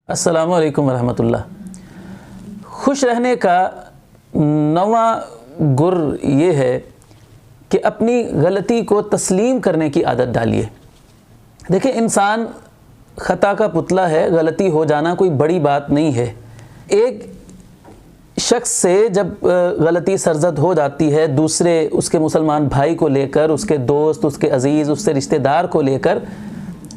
अस्सलामु अलैकुम रहमतुल्लाह। खुश रहने का नवा गुर ये है कि अपनी गलती को तस्लीम करने की आदत डालिए। देखिए, इंसान ख़ता का पुतला है, गलती हो जाना कोई बड़ी बात नहीं है। एक शख्स से जब गलती सरजद हो जाती है, दूसरे उसके मुसलमान भाई को लेकर, उसके दोस्त, उसके अज़ीज़, उससे रिश्तेदार को लेकर,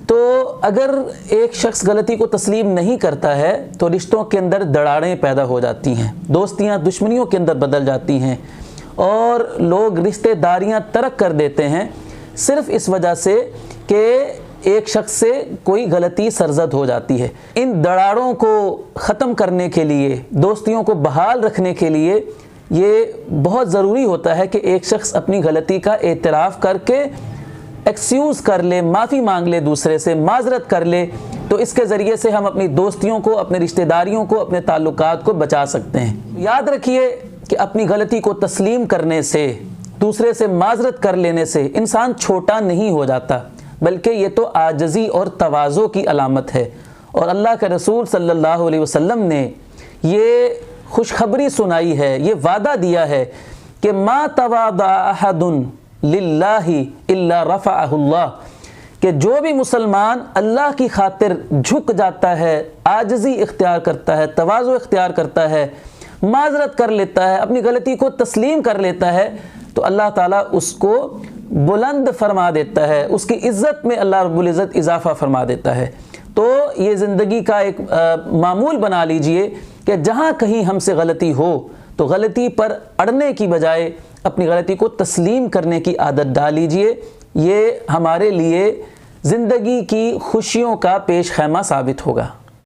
तो अगर एक शख्स गलती को तस्लीम नहीं करता है तो रिश्तों के अंदर दरारें पैदा हो जाती हैं, दोस्तियां दुश्मनियों के अंदर बदल जाती हैं और लोग रिश्तेदारियां तर्क कर देते हैं सिर्फ़ इस वजह से कि एक शख्स से कोई गलती सरजद हो जाती है। इन दरारों को ख़त्म करने के लिए, दोस्तियों को बहाल रखने के लिए ये बहुत ज़रूरी होता है कि एक शख्स अपनी गलती का एतराफ़ करके एक्सक्यूज़ कर ले, माफ़ी मांग ले, दूसरे से माजरत कर ले। तो इसके ज़रिए से हम अपनी दोस्तियों को, अपने रिश्तेदारियों को, अपने ताल्लुकात को बचा सकते हैं। याद रखिए कि अपनी गलती को तस्लीम करने से, दूसरे से माजरत कर लेने से इंसान छोटा नहीं हो जाता, बल्कि ये तो आजज़ी और तवाज़ो की अलामत है। और अल्लाह के रसूल सल्लल्लाहु अलैहि वसल्लम ने ये खुशखबरी सुनाई है, ये वादा दिया है कि मा तवादा अहदुन लिल्लाहि इल्ला रफ़अहुल्लाह, कि जो भी मुसलमान अल्लाह की खातिर झुक जाता है, आजिज़ी इख्तियार करता है, तवाज़ु इख्तियार करता है, माजरत कर लेता है, अपनी गलती को तस्लीम कर लेता है, तो अल्लाह ताला उसको बुलंद फरमा देता है, उसकी इज़्ज़त में अल्लाह रब्बुल इज़्ज़त इजाफ़ा फरमा देता है। तो ये ज़िंदगी का एक मामूल बना लीजिए कि जहाँ कहीं हमसे गलती हो तो गलती पर अड़ने की बजाय अपनी गलती को तस्लीम करने की आदत डाल लीजिए। ये हमारे लिए ज़िंदगी की खुशियों का पेश खैमा साबित होगा।